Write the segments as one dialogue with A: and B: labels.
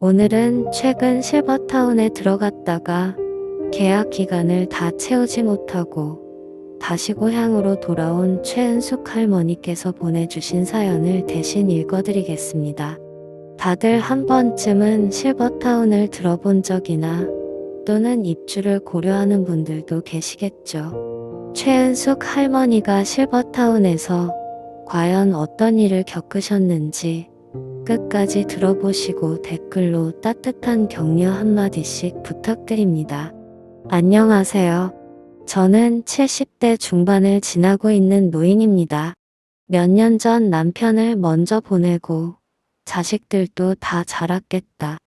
A: 오늘은 최근 실버타운에 들어갔다가 계약 기간을 다 채우지 못하고 다시 고향으로 돌아온 최은숙 할머니께서 보내주신 사연을 대신 읽어드리겠습니다. 다들 한 번쯤은 실버타운을 들어본 적이나 또는 입주를 고려하는 분들도 계시겠죠. 최은숙 할머니가 실버타운에서 과연 어떤 일을 겪으셨는지 끝까지 들어보시고 댓글로 따뜻한 격려 한마디씩 부탁드립니다. 안녕하세요. 저는 70대 중반을 지나고 있는 노인입니다. 몇 년 전 남편을 먼저 보내고 자식들도 다 자랐겠다.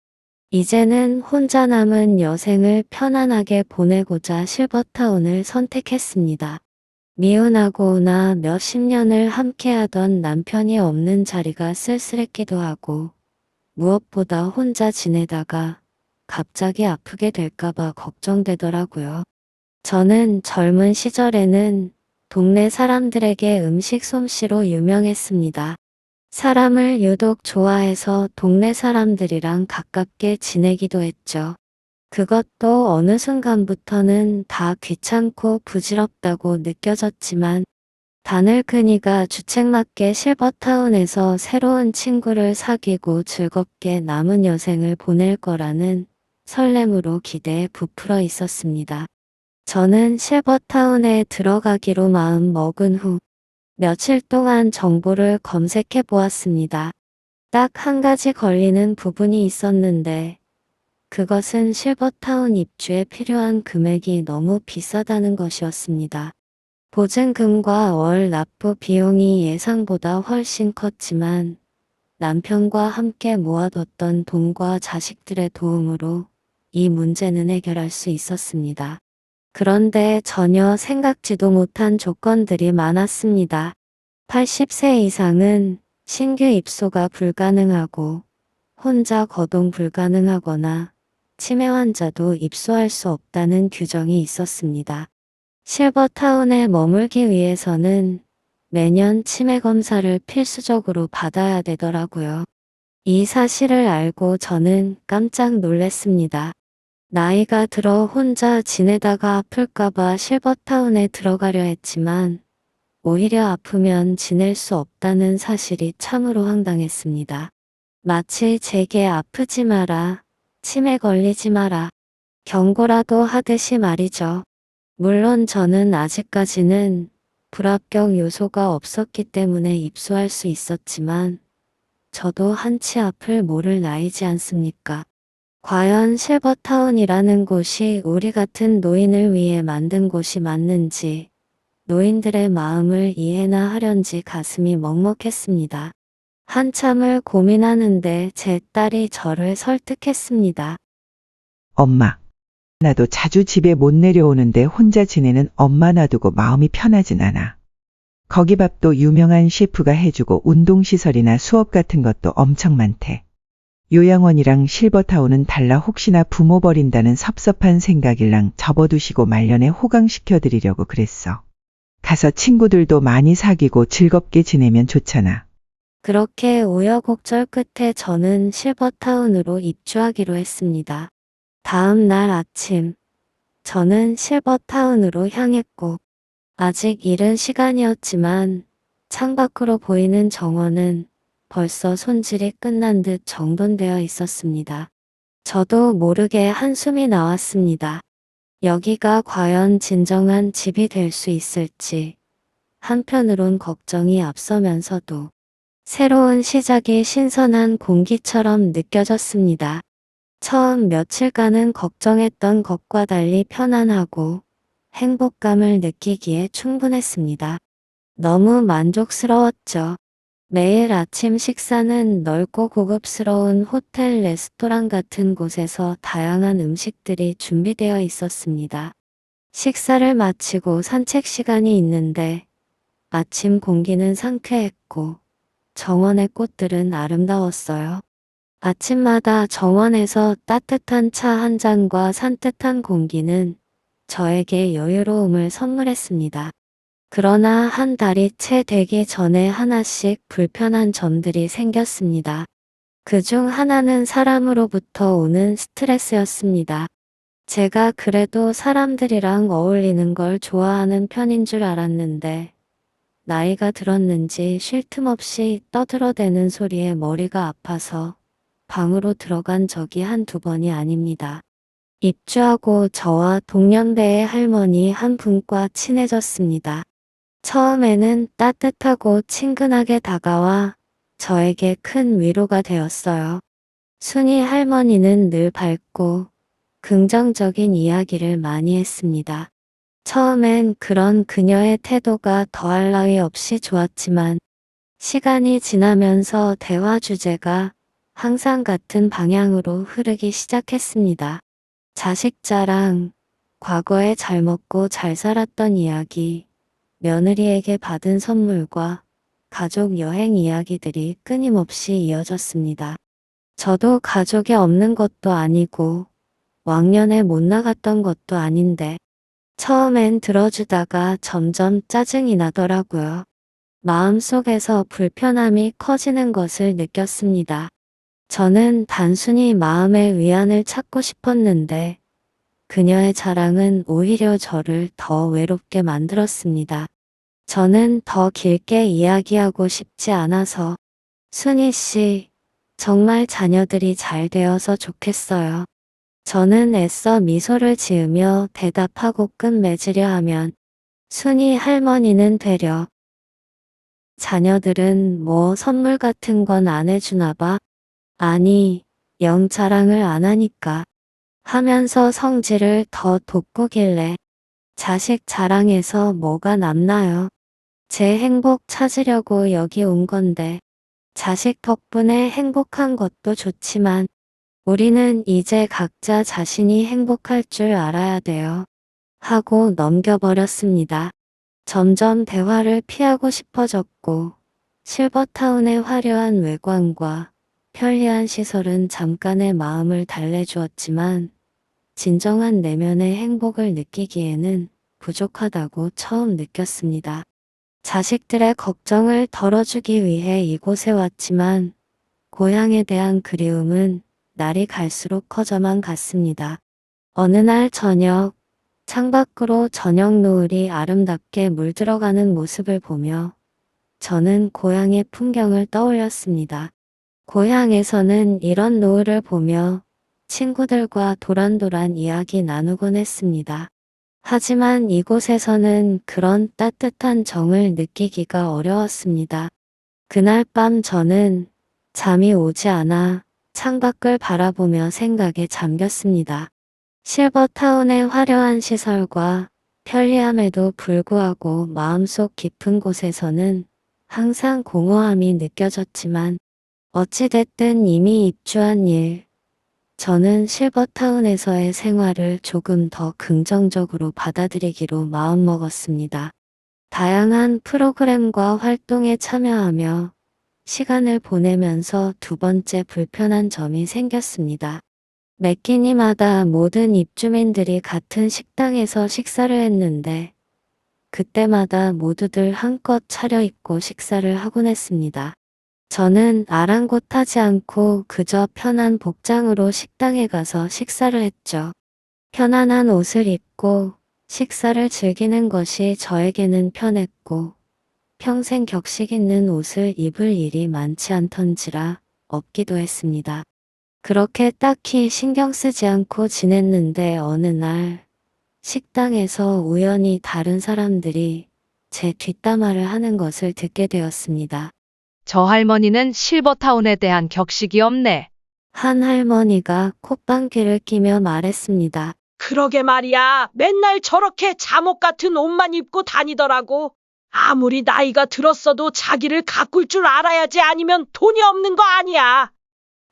A: 이제는 혼자 남은 여생을 편안하게 보내고자 실버타운을 선택했습니다. 미혼하고나 몇십 년을 함께하던 남편이 없는 자리가 쓸쓸했기도 하고 무엇보다 혼자 지내다가 갑자기 아프게 될까봐 걱정되더라고요. 저는 젊은 시절에는 동네 사람들에게 음식 솜씨로 유명했습니다. 사람을 유독 좋아해서 동네 사람들이랑 가깝게 지내기도 했죠. 그것도 어느 순간부터는 다 귀찮고 부질없다고 느껴졌지만 다늘그니가 주책맞게 실버타운에서 새로운 친구를 사귀고 즐겁게 남은 여생을 보낼 거라는 설렘으로 기대에 부풀어 있었습니다. 저는 실버타운에 들어가기로 마음 먹은 후 며칠 동안 정보를 검색해 보았습니다. 딱 한 가지 걸리는 부분이 있었는데 그것은 실버타운 입주에 필요한 금액이 너무 비싸다는 것이었습니다. 보증금과 월 납부 비용이 예상보다 훨씬 컸지만 남편과 함께 모아뒀던 돈과 자식들의 도움으로 이 문제는 해결할 수 있었습니다. 그런데 전혀 생각지도 못한 조건들이 많았습니다. 80세 이상은 신규 입소가 불가능하고 혼자 거동 불가능하거나 치매 환자도 입소할 수 없다는 규정이 있었습니다. 실버타운에 머물기 위해서는 매년 치매 검사를 필수적으로 받아야 되더라고요. 이 사실을 알고 저는 깜짝 놀랐습니다. 나이가 들어 혼자 지내다가 아플까봐 실버타운에 들어가려 했지만 오히려 아프면 지낼 수 없다는 사실이 참으로 황당했습니다. 마치 제게 아프지 마라, 치매 걸리지 마라, 경고라도 하듯이 말이죠. 물론 저는 아직까지는 불합격 요소가 없었기 때문에 입소할 수 있었지만 저도 한치 앞을 모를 나이지 않습니까? 과연 실버타운이라는 곳이 우리 같은 노인을 위해 만든 곳이 맞는지 노인들의 마음을 이해나 하련지 가슴이 먹먹했습니다. 한참을 고민하는데 제 딸이 저를 설득했습니다.
B: 엄마, 나도 자주 집에 못 내려오는데 혼자 지내는 엄마 놔두고 마음이 편하진 않아. 거기 밥도 유명한 셰프가 해주고 운동시설이나 수업 같은 것도 엄청 많대. 요양원이랑 실버타운은 달라 혹시나 부모 버린다는 섭섭한 생각일랑 접어두시고 말년에 호강시켜드리려고 그랬어. 가서 친구들도 많이 사귀고 즐겁게 지내면 좋잖아.
A: 그렇게 우여곡절 끝에 저는 실버타운으로 입주하기로 했습니다. 다음 날 아침, 저는 실버타운으로 향했고, 아직 이른 시간이었지만 창밖으로 보이는 정원은 벌써 손질이 끝난 듯 정돈되어 있었습니다. 저도 모르게 한숨이 나왔습니다. 여기가 과연 진정한 집이 될 수 있을지, 한편으론 걱정이 앞서면서도 새로운 시작이 신선한 공기처럼 느껴졌습니다. 처음 며칠간은 걱정했던 것과 달리 편안하고 행복감을 느끼기에 충분했습니다. 너무 만족스러웠죠. 매일 아침 식사는 넓고 고급스러운 호텔 레스토랑 같은 곳에서 다양한 음식들이 준비되어 있었습니다. 식사를 마치고 산책 시간이 있는데 아침 공기는 상쾌했고 정원의 꽃들은 아름다웠어요. 아침마다 정원에서 따뜻한 차 한 잔과 산뜻한 공기는 저에게 여유로움을 선물했습니다. 그러나 한 달이 채 되기 전에 하나씩 불편한 점들이 생겼습니다. 그중 하나는 사람으로부터 오는 스트레스였습니다. 제가 그래도 사람들이랑 어울리는 걸 좋아하는 편인 줄 알았는데, 나이가 들었는지 쉴 틈 없이 떠들어대는 소리에 머리가 아파서 방으로 들어간 적이 한두 번이 아닙니다. 입주하고 저와 동년배의 할머니 한 분과 친해졌습니다. 처음에는 따뜻하고 친근하게 다가와 저에게 큰 위로가 되었어요. 순이 할머니는 늘 밝고 긍정적인 이야기를 많이 했습니다. 처음엔 그런 그녀의 태도가 더할 나위 없이 좋았지만 시간이 지나면서 대화 주제가 항상 같은 방향으로 흐르기 시작했습니다. 자식 자랑, 과거에 잘 먹고 잘 살았던 이야기, 며느리에게 받은 선물과 가족 여행 이야기들이 끊임없이 이어졌습니다. 저도 가족이 없는 것도 아니고 왕년에 못 나갔던 것도 아닌데 처음엔 들어주다가 점점 짜증이 나더라고요. 마음속에서 불편함이 커지는 것을 느꼈습니다. 저는 단순히 마음의 위안을 찾고 싶었는데 그녀의 자랑은 오히려 저를 더 외롭게 만들었습니다. 저는 더 길게 이야기하고 싶지 않아서 순희 씨, 정말 자녀들이 잘 되어서 좋겠어요. 저는 애써 미소를 지으며 대답하고 끝맺으려 하면 순희 할머니는 되려 자녀들은 뭐 선물 같은 건 안 해주나 봐. 아니, 영 자랑을 안 하니까 하면서 성질을 더 돋구길래 자식 자랑해서 뭐가 남나요? 제 행복 찾으려고 여기 온 건데 자식 덕분에 행복한 것도 좋지만 우리는 이제 각자 자신이 행복할 줄 알아야 돼요. 하고 넘겨버렸습니다. 점점 대화를 피하고 싶어졌고 실버타운의 화려한 외관과 편리한 시설은 잠깐의 마음을 달래주었지만 진정한 내면의 행복을 느끼기에는 부족하다고 처음 느꼈습니다. 자식들의 걱정을 덜어주기 위해 이곳에 왔지만 고향에 대한 그리움은 날이 갈수록 커져만 갔습니다. 어느 날 저녁, 창밖으로 저녁 노을이 아름답게 물들어가는 모습을 보며 저는 고향의 풍경을 떠올렸습니다. 고향에서는 이런 노을을 보며 친구들과 도란도란 이야기 나누곤 했습니다. 하지만 이곳에서는 그런 따뜻한 정을 느끼기가 어려웠습니다. 그날 밤 저는 잠이 오지 않아 창밖을 바라보며 생각에 잠겼습니다. 실버타운의 화려한 시설과 편리함에도 불구하고 마음속 깊은 곳에서는 항상 공허함이 느껴졌지만 어찌됐든 이미 입주한 일, 저는 실버타운에서의 생활을 조금 더 긍정적으로 받아들이기로 마음먹었습니다. 다양한 프로그램과 활동에 참여하며 시간을 보내면서 두 번째 불편한 점이 생겼습니다. 매 끼니마다 모든 입주민들이 같은 식당에서 식사를 했는데 그때마다 모두들 한껏 차려입고 식사를 하곤 했습니다. 저는 아랑곳하지 않고 그저 편한 복장으로 식당에 가서 식사를 했죠. 편안한 옷을 입고 식사를 즐기는 것이 저에게는 편했고 평생 격식 있는 옷을 입을 일이 많지 않던지라 없기도 했습니다. 그렇게 딱히 신경 쓰지 않고 지냈는데 어느 날 식당에서 우연히 다른 사람들이 제 뒷담화를 하는 것을 듣게 되었습니다.
C: 저 할머니는 실버타운에 대한 격식이 없네.
A: 한 할머니가 콧방귀를 끼며 말했습니다.
D: 그러게 말이야. 맨날 저렇게 잠옷 같은 옷만 입고 다니더라고. 아무리 나이가 들었어도 자기를 가꿀 줄 알아야지 아니면 돈이 없는 거 아니야.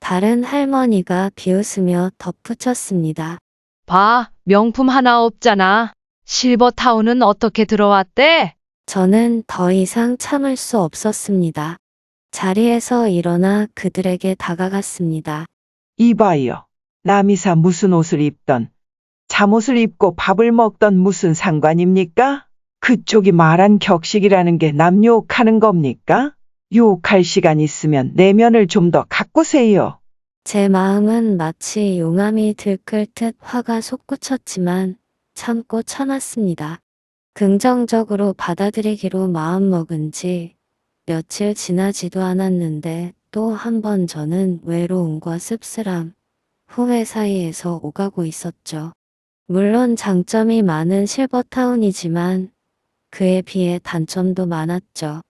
A: 다른 할머니가 비웃으며 덧붙였습니다.
C: 봐, 명품 하나 없잖아. 실버타운은 어떻게 들어왔대?
A: 저는 더 이상 참을 수 없었습니다. 자리에서 일어나 그들에게 다가갔습니다.
B: 이봐요. 남이사 무슨 옷을 입던, 잠옷을 입고 밥을 먹던 무슨 상관입니까? 그쪽이 말한 격식이라는 게 남 욕하는 겁니까? 유혹할 시간 있으면 내면을 좀 더 가꾸세요.
A: 제 마음은 마치 용암이 들끓듯 화가 솟구쳤지만 참고 참았습니다. 긍정적으로 받아들이기로 마음먹은 지 며칠 지나지도 않았는데 또 한 번 저는 외로움과 씁쓸함, 후회 사이에서 오가고 있었죠. 물론 장점이 많은 실버타운이지만 그에 비해 단점도 많았죠.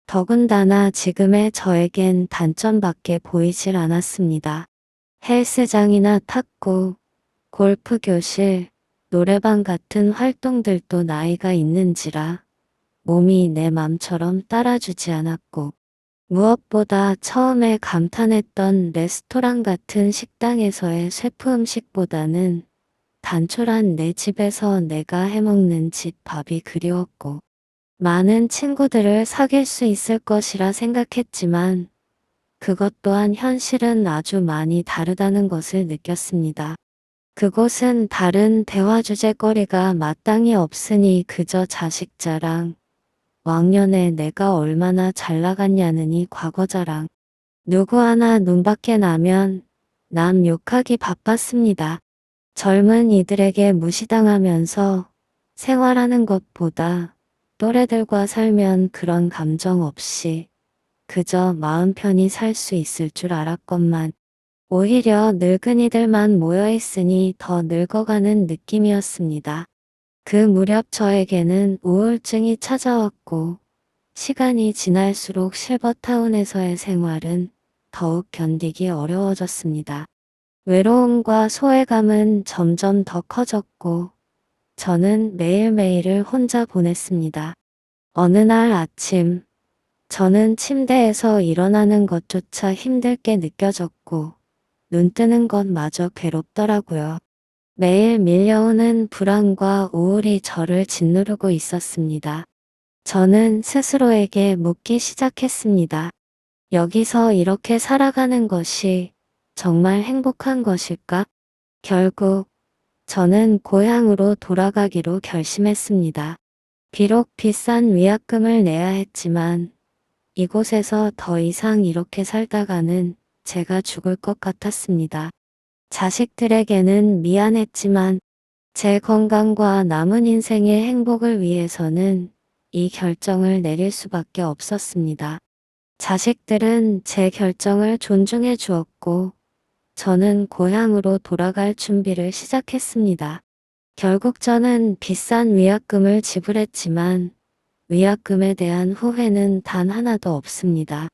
A: 더군다나 지금의 저에겐 단점밖에 보이질 않았습니다. 헬스장이나 탁구, 골프 교실, 노래방 같은 활동들도 나이가 있는지라 몸이 내 맘처럼 따라주지 않았고, 무엇보다 처음에 감탄했던 레스토랑 같은 식당에서의 셰프 음식보다는 단촐한 내 집에서 내가 해먹는 집 밥이 그리웠고, 많은 친구들을 사귈 수 있을 것이라 생각했지만, 그것 또한 현실은 아주 많이 다르다는 것을 느꼈습니다. 그곳은 다른 대화 주제거리가 마땅히 없으니 그저 자식 자랑, 왕년에 내가 얼마나 잘 나갔냐느니 과거 자랑. 누구 하나 눈 밖에 나면 남 욕하기 바빴습니다. 젊은 이들에게 무시당하면서 생활하는 것보다 또래들과 살면 그런 감정 없이 그저 마음 편히 살 수 있을 줄 알았건만 오히려 늙은이들만 모여있으니 더 늙어가는 느낌이었습니다. 그 무렵 저에게는 우울증이 찾아왔고 시간이 지날수록 실버타운에서의 생활은 더욱 견디기 어려워졌습니다. 외로움과 소외감은 점점 더 커졌고 저는 매일매일을 혼자 보냈습니다. 어느 날 아침 저는 침대에서 일어나는 것조차 힘들게 느껴졌고 눈 뜨는 것마저 괴롭더라고요. 매일 밀려오는 불안과 우울이 저를 짓누르고 있었습니다. 저는 스스로에게 묻기 시작했습니다. 여기서 이렇게 살아가는 것이 정말 행복한 것일까? 결국 저는 고향으로 돌아가기로 결심했습니다. 비록 비싼 위약금을 내야 했지만 이곳에서 더 이상 이렇게 살다가는 제가 죽을 것 같았습니다. 자식들에게는 미안했지만 제 건강과 남은 인생의 행복을 위해서는 이 결정을 내릴 수밖에 없었습니다. 자식들은 제 결정을 존중해 주었고 저는 고향으로 돌아갈 준비를 시작했습니다. 결국 저는 비싼 위약금을 지불했지만 위약금에 대한 후회는 단 하나도 없습니다.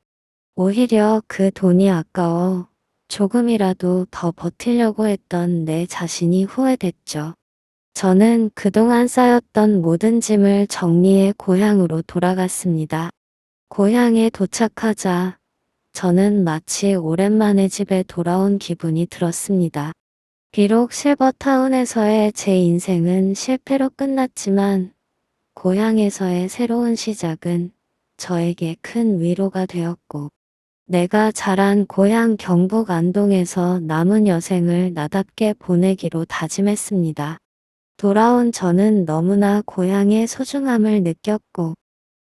A: 오히려 그 돈이 아까워 조금이라도 더 버티려고 했던 내 자신이 후회됐죠. 저는 그동안 쌓였던 모든 짐을 정리해 고향으로 돌아갔습니다. 고향에 도착하자 저는 마치 오랜만에 집에 돌아온 기분이 들었습니다. 비록 실버타운에서의 제 인생은 실패로 끝났지만 고향에서의 새로운 시작은 저에게 큰 위로가 되었고 내가 자란 고향 경북 안동에서 남은 여생을 나답게 보내기로 다짐했습니다. 돌아온 저는 너무나 고향의 소중함을 느꼈고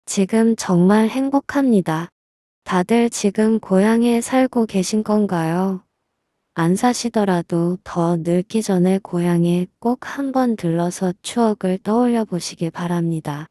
A: 지금 정말 행복합니다. 다들 지금 고향에 살고 계신 건가요? 안 사시더라도 더 늙기 전에 고향에 꼭 한번 들러서 추억을 떠올려 보시기 바랍니다.